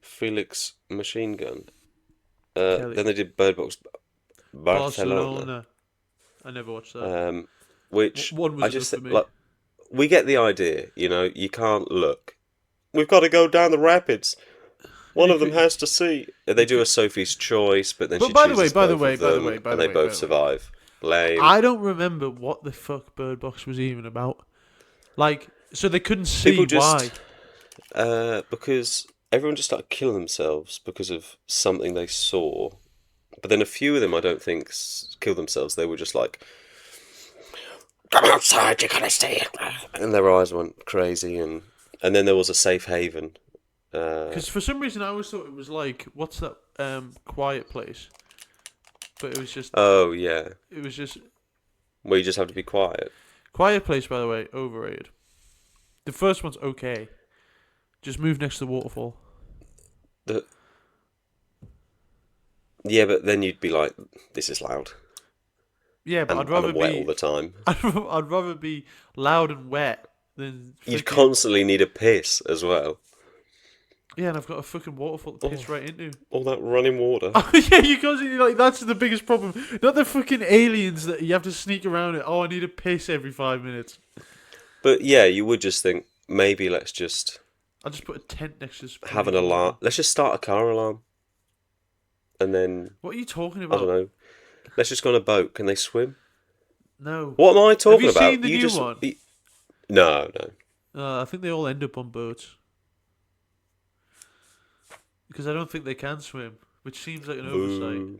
Felix Machine Gun. Kelly. Then they did Bird Box Barcelona. Barcelona. I never watched that. Which One was I enough just for think, me. like, we get the idea, you know, you can't look. We've got to go down the rapids. One of them has to see. They do a Sophie's Choice, but then But she by the chooses way, by the both way, of by the them, way, by and the they way, both by the way. survive. Lame. I don't remember what the fuck Bird Box was even about. Like, so they couldn't see People just, why. because everyone just started killing themselves because of something they saw. But then a few of them, I don't think, killed themselves. They were just like, "Come outside, you gotta see it," and their eyes went crazy. And then there was a safe haven. Because for some reason I always thought it was like, what's that? Quiet Place. But it was just. Oh yeah, It was just. where you just have to be quiet. Quiet Place, by the way, overrated. The first one's okay. Just move next to the waterfall. Yeah, but then you'd be like, "This is loud," Yeah, but and, I'd rather and I'm wet all be. the time. I'd rather be loud and wet than. You'd fucking- constantly need a piss as well. Yeah, and I've got a fucking waterfall to piss right into. All that running water. Oh yeah, you constantly like that's the biggest problem. Not the fucking aliens that you have to sneak around it. Oh, I need a piss every 5 minutes. But yeah, you would just think, maybe let's just I'll just put a tent next to this. have an alarm. Let's just start a car alarm. And then, What are you talking I about? don't know. Let's just go on a boat. Can they swim? No. What am I talking about? Have you seen the new just, one? No. I think they all end up on boats. Because I don't think they can swim, which seems like an oversight. Boo.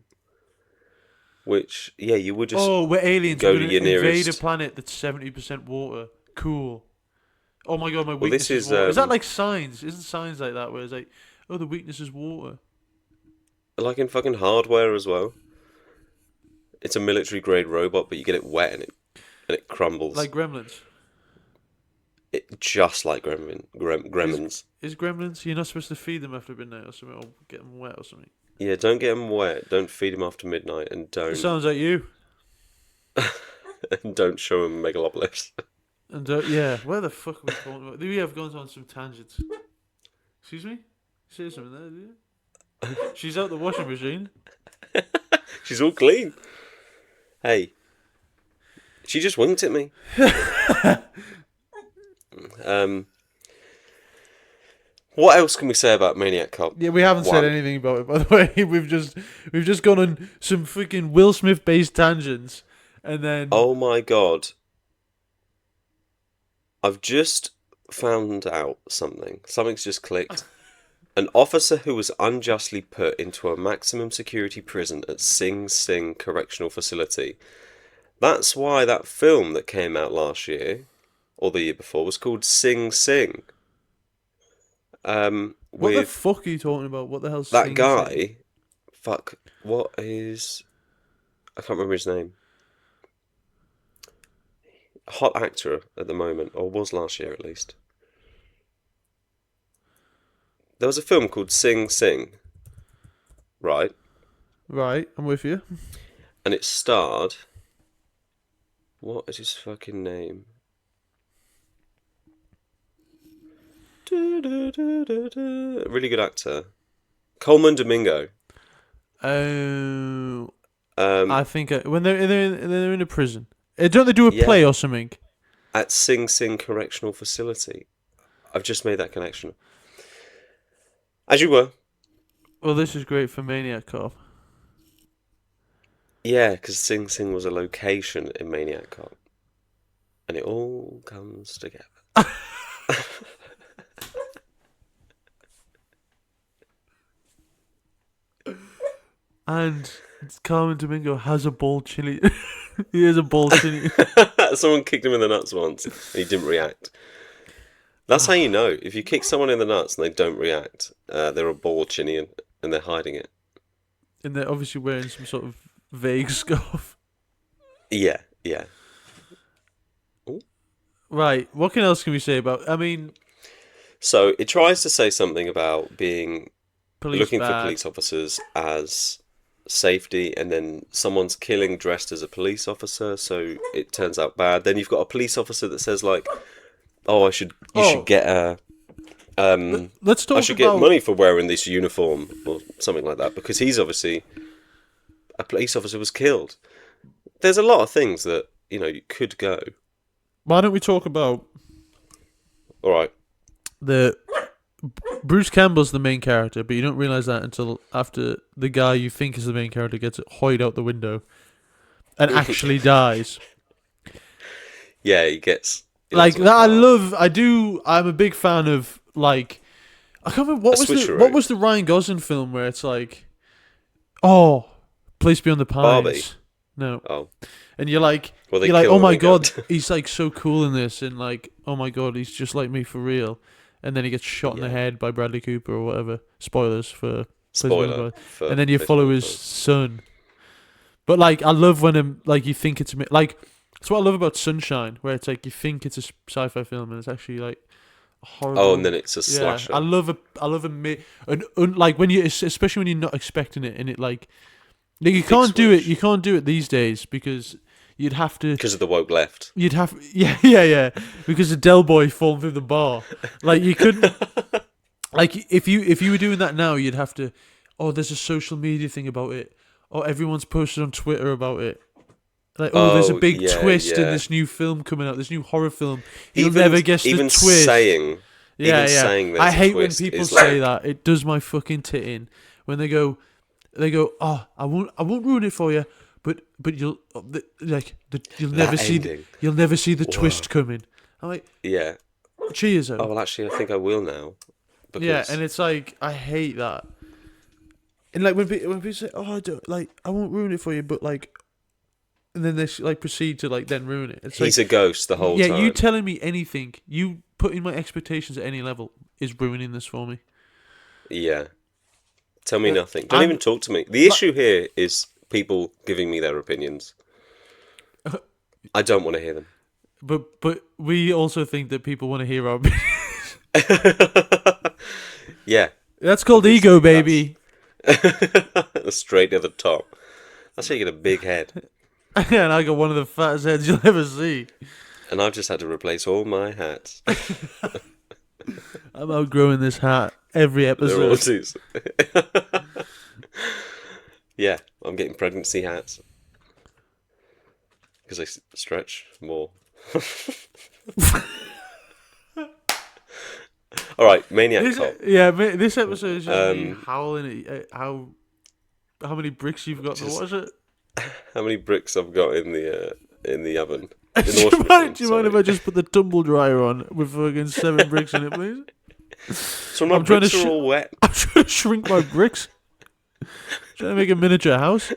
Which, yeah, you would just We're aliens. go We're to going your to invade nearest. a planet that's 70% water. Cool. Oh my god, my Well, weakness this is is water. Is that like Signs? Isn't Signs like that, where it's like, oh, the weakness is water? like in fucking Hardware as well. It's a military grade robot, but you get it wet and it crumbles. Like Gremlins. Just like Gremlins. Is Gremlins? You're not supposed to feed them after midnight or something, or get them wet or something. Yeah, don't get them wet. Don't feed them after midnight, and It don't sounds like you. and don't show them Megalopolis. And yeah, where the fuck are we talking about? We have gone on some tangents. Excuse me? Say something there, do you? She's out the washing machine. She's all clean. Hey, she just winked at me. What else can we say about Maniac Cop? Yeah, we haven't said anything about it, by the way. We've just gone on some freaking Will Smith based tangents, and then Oh my god. I've just found out something. Something's just clicked. An officer who was unjustly put into a maximum security prison at Sing Sing Correctional Facility. That's why that film that came out last year, or the year before, was called Sing Sing. what the fuck are you talking about? What the hell's that Sing guy? Sing? Fuck. What is? I can't remember his name. Hot actor at the moment, or was last year at least. There was a film called Sing Sing, right? Right, I'm with you. And it starred. What is his fucking name? Really good actor. Coleman Domingo. Oh, Um, I think when they're in a prison. Don't they do a Yeah. play or something? at Sing Sing Correctional Facility. I've just made that connection. As you were. Well, this is great for Maniac Cop. Yeah, because Sing Sing was a location in Maniac Cop. And it all comes together. And Carmen Domingo has a ball chili. He has a ball chili. Someone kicked him in the nuts once and he didn't react. That's how you know. If you kick someone in the nuts and they don't react, they're a ball chinian and they're hiding it. And they're obviously wearing some sort of vague scarf. Yeah. Right, what else can we say about... I mean... So it tries to say something about being looking bad. for police officers as safety, and then someone's killing dressed as a police officer, so it turns out bad. Then you've got a police officer that says like, "Oh, you should get a Let's talk I should get money for wearing this uniform," or something like that, because he's obviously a police officer was killed. There's a lot of things that you could go. Why don't we talk about All right. Bruce Campbell's the main character, but you don't realise that until after the guy you think is the main character gets hoyed out the window and actually dies. Yeah, he gets Like that. I'm a big fan of like. I can't remember what was the Ryan Gosling film where it's like, oh, Place Beyond the Pines. Barbie. No. Oh. And you're like, Well, they you're like, kill oh him my and god, go. he's like so cool in this, and like, oh my god, he's just like me for real. And then he gets shot in the Yeah. head by Bradley Cooper or whatever. Spoilers for Spoiler. and then you follow his son. But like, I love when like you think it's like that's what I love about Sunshine, where it's like you think it's a sci-fi film and it's actually like horrible. Oh, and then it's a slasher. I love like when you, especially when you're not expecting it, and it like you can't do it. You can't do it these days because you'd have to Because of the woke left. You'd have yeah because of Del Boy falling through the bar. Like you couldn't like if you were doing that now, you'd have to. Oh, there's a social media thing about it. Oh, everyone's posted on Twitter about it. Like, there's a big twist in this new film coming out. This new horror film. You'll never guess the twist. Saying Yeah, even yeah. saying I there's a hate when twist people is say like, that. It does my fucking tit in when they go, oh, I won't ruin it for you, but that ending. you'll never see the Whoa. twist coming. I'm like, Yeah. cheers, Oh though. well, actually, I think I will now Yeah, and because it's like I hate that. And like when people say, oh, I don't like, I won't ruin it for you, but like, and then they like proceed to like then ruin it. It's he's like, a ghost the whole yeah, you time. telling me anything, you putting my expectations at any level is ruining this for me. Yeah. Tell me Uh, nothing. Don't even I'm talk to me. The like, issue here is people giving me their opinions. I don't want to hear them. but we also think that people want to hear our. Yeah, That's called ego, obviously. That's baby. straight to the top. That's how you get a big head. And I got one of the fattest heads you'll ever see. And I've just had to replace all my hats. I'm outgrowing this hat every They're all episode. twos. Yeah, I'm getting pregnancy hats because they stretch more. All right, Maniac Cop. This episode is just me Um, howling at how many bricks you've got. just What is it? how many bricks I've got in the oven in the washing Do you machine. mind if Sorry. I just put the tumble dryer on with fucking 7 bricks in it, please? So my I'm trying to bricks are all wet. I'm trying to shrink my bricks. Trying to make a miniature house.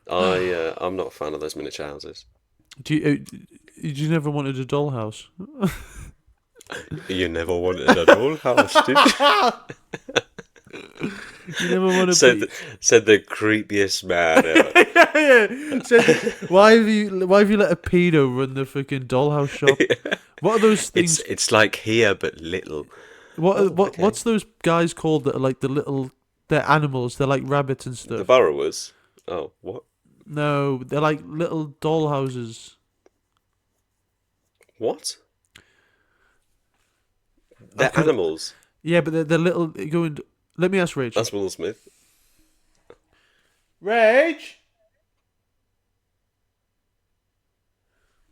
I'm not a fan of those miniature houses. You never wanted a dollhouse? You never wanted a dollhouse, did you? You never want to said be. said the creepiest man ever. Yeah. Said, why have you let a pedo run the fucking dollhouse shop? What are those things? It's like here but little. Okay. What's those guys called that are like they're animals. They're like rabbits and The stuff. burrowers. Oh, what? No, they're like little dollhouses. What? They're animals. Yeah, but they're little. Going. Let me ask Rachel. That's Will Smith. Rach.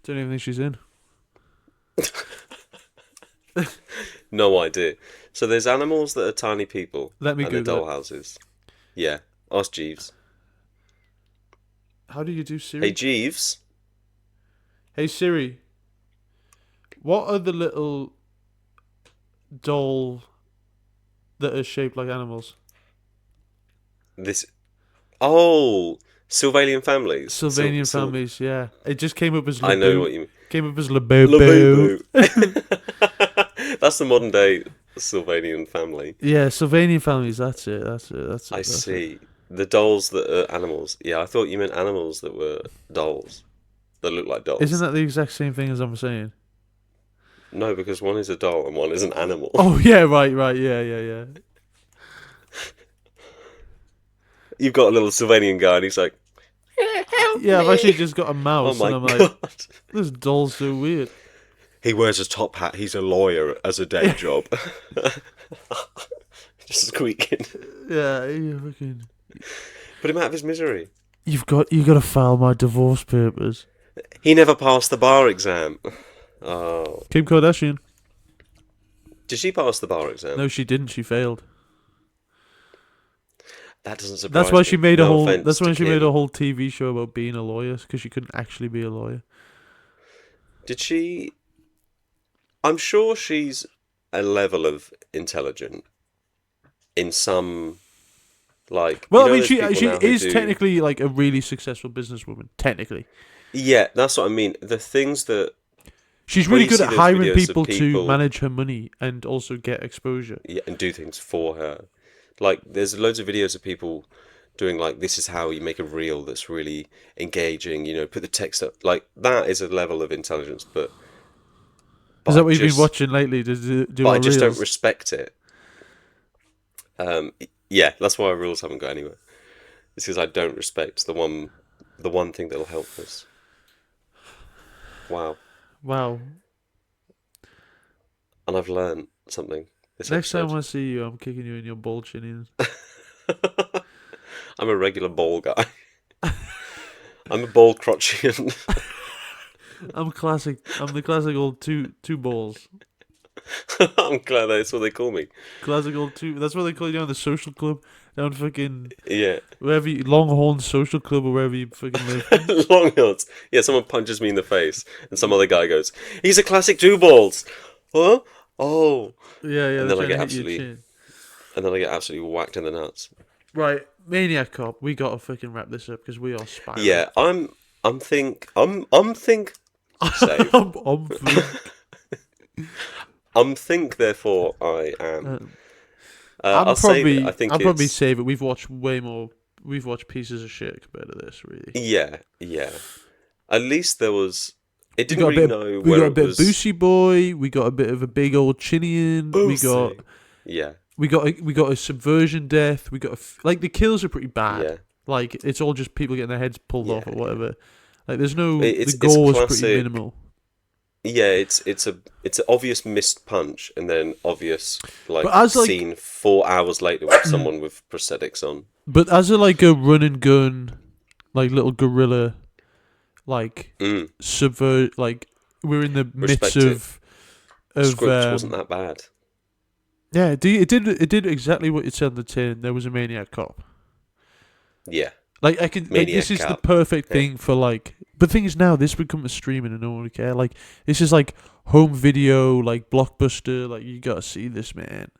Don't even think she's in. No idea. So there's animals that are tiny people. Let me and they're Google it. dollhouses. Yeah. Ask Jeeves. How do you do Siri? Hey Jeeves. Hey Siri. What are the little doll that are shaped like animals? This. Oh, Sylvanian families. Sylvanian families, yeah. It just came up as I know what you mean. Came up as Labubu. Labubu. That's the modern day Sylvanian family. Yeah, Sylvanian families, that's it. I see. The dolls that are animals. Yeah, I thought you meant animals that were dolls. That look like dolls. Isn't that the exact same thing as I'm saying? No, because one is a doll and one is an animal. Oh, yeah, right, yeah. You've got a little Sylvanian guy and he's like, help Yeah, I've me." actually just got a Oh mouse my and I'm god. like, this doll's so weird. He wears a top hat. He's a lawyer as a day job. Just squeaking. Yeah, you fucking... Put him out of his misery. You got to file my divorce papers. He never passed the bar exam. Oh. Kim Kardashian. Did she pass the bar exam? No, she didn't. She failed. That doesn't surprise That's why me. she made No a whole. offense That's why to she made Kim. a whole TV show about being a lawyer because she couldn't actually be a lawyer. Did she? I'm sure she's a level of intelligent in some, like. Well, you know I mean, those people she now who is do- technically like a really successful businesswoman. Technically, Yeah, that's what I mean. The things that. she's When really you good see at those hiring videos of people to people- manage her money and also get exposure. Yeah, and do things for her. Like, there's loads of videos of people doing, like, this is how you make a reel that's really engaging, put the text up. Like, that is a level of intelligence, but Is that I what you've just- been watching lately? Do But I our just reels? don't respect it. Yeah, that's why our rules haven't got anywhere. It's because I don't respect the one thing that'll help us. Wow. Wow. And I've learned something this Next time episode. I see you, I'm kicking you in your ball chin. I'm a regular ball guy. I'm a ball crotchian. I'm classic. I'm the classic old two balls. I'm glad that's what they call me. Classic old two. That's what they call you down the social club, down fucking Yeah. wherever you, Longhorn Social Club or wherever you fucking live. Longhorns. Yeah, someone punches me in the face, and some other guy goes, "He's a classic two balls." Huh? Oh. Yeah, And they're then I trying to get hit your absolutely, chin. and then I get absolutely whacked in the nuts. Right, Maniac Cop. We gotta fucking wrap this up because we are spiraling. Yeah, I'm think. Save. I'm think. I'm think. Therefore, I am. Um, I'll save it. I think I'll probably it's. save it. We've watched way more. We've watched pieces of shit compared to this, really. Yeah, yeah. At least there was. It We didn't got a really bit. know We where got a it bit of was. Boosie Boy. We got a bit of a big old Chinian. Boosie. Yeah, We got a subversion death. We got like the kills are pretty bad. yeah, Like it's all just people getting their heads pulled yeah, off or yeah. whatever. Like there's no It's the it's gore is pretty classic. minimal. Yeah, it's an obvious missed punch, and then obvious But like as like scene 4 hours later with someone with prosthetics on. but as a like a run and gun like little guerrilla like Mm, subvert like we're in the midst respect it. of Script wasn't that bad. yeah, it did exactly what it said on the tin. There was a Maniac Cop. Yeah, Like I can like this Maniac is the Cop. perfect Yeah. thing for like but the thing is now this would come to streaming and no one would care. Like this is like home video, like blockbuster, like you gotta see this man.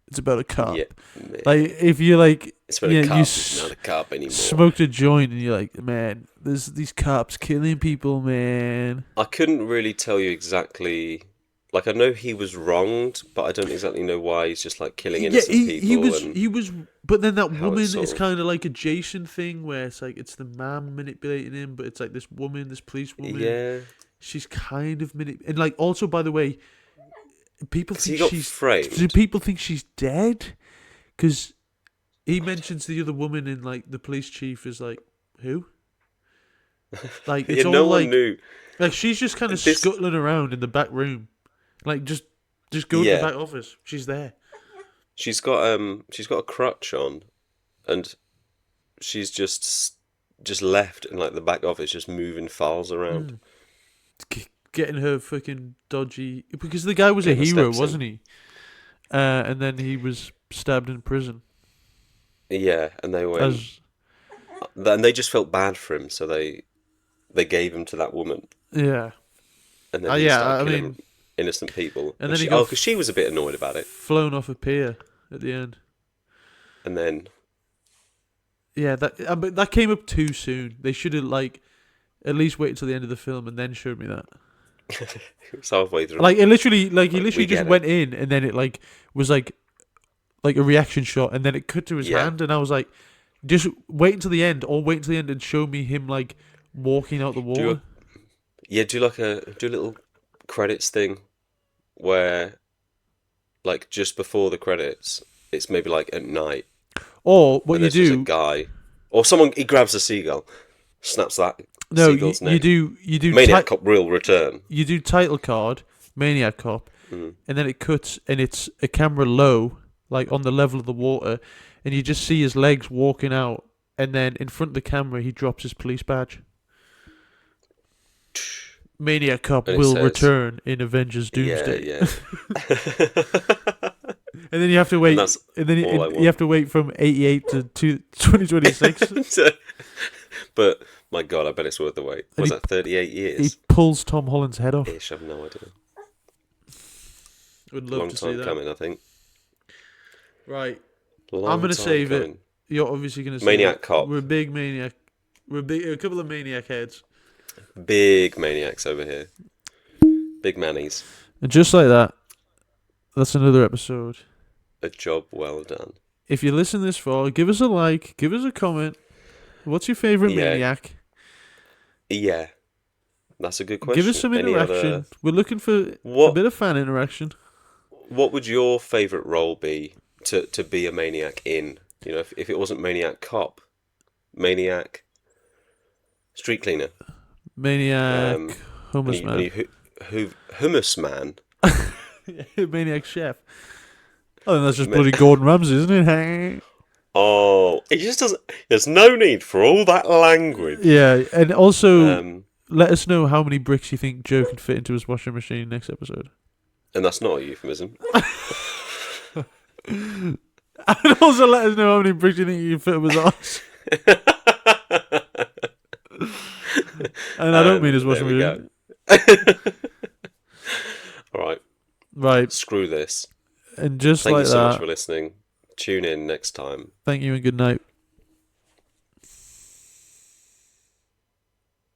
It's about a cop. Yeah, man. Like if you like It's been yeah, a you cop. It's not a cop anymore. smoked a joint and you're like, man, there's these cops killing people, man. I couldn't really tell you exactly. Like I know he was wronged, but I don't exactly know why he's just like killing Yeah, innocent people and he was, but then that how woman it's sort is of. kind of like a Jason thing where it's like it's the man manipulating him, but it's like this woman, this police woman, Yeah, she's kind of and like also by the way, people because he think got she's do framed. people think she's dead? Because he mentions the other woman in like the police chief is like who? Like Yeah, it's no all one knew. like she's just kind of This. scuttling around in the back room, like just go to the Yeah, back office. She's there. she's got a crutch on, and she's just left in like the back office, just moving files around, Mm. Getting her fucking dodgy because the guy was a getting the hero, steps in. wasn't he? And then he was stabbed in prison. Yeah, and they went, As and they just felt bad for him, so they gave him to that woman, yeah, and then he yeah. started I killing mean, innocent people. and And then he she, got because she was a bit annoyed about it, flown off a pier at the end. and then Yeah, but that came up too soon. They should have like at least waited till the end of the film and then showed me that. it was halfway through. Like it literally, like he Like, literally we just get it. went in and then it like was like a reaction shot and then it cut to his Yeah, hand and I was like, just wait until the end or wait until the end and show me him like walking out the do water. do a little credits thing where like just before the credits, it's maybe like at night, Or what and you there's just a do? guy or someone. He grabs a seagull, snaps that No, seagull's neck. you do Maniac Cop will return. you do title card Maniac Cop, Mm. and then it cuts and it's a camera low, like on the level of the water, and you just see his legs walking out, and then in front of the camera he drops his police badge. Maniac Cop And it will says, return in Avengers yeah, Doomsday, yeah. and then you have to And wait, that's and then all I you want. have to wait from 88 to 2026. But my God, I bet it's worth the wait. And Was he- that 38 He years? pulls Tom Holland's head off. Ish, I've no idea. Would love Long to see time that. coming, I think. Right, Long I'm gonna time save it. coming. You're obviously gonna say Maniac it. Cop. We're a big maniac. A couple of maniac heads. Big maniacs over here. Big manies. And just like that, that's another episode. A job well done. If you listen this far, give us a like, give us a comment. What's your favourite Yeah. maniac? Yeah, that's a good question. Give us some Any interaction. other- We're looking for a What bit of fan interaction. What would your favourite role be to be a maniac in? You know, if it wasn't Maniac Cop, Maniac Street Cleaner, Maniac, um, homeless and man. Hummus Man. Maniac chef. I think that's just Ma- bloody Gordon Ramsay, isn't it? Oh, it just doesn't. There's no need for all that language. Yeah, and also Um, let us know how many bricks you think Joe can fit into his washing machine next episode. And that's not a euphemism. And also let us know how many bricks you think you can fit up his arse. And I don't mean his washing machine. All right. Right. Screw this. And just Thank like you so that, much for listening. Tune in next time. thank you and good night.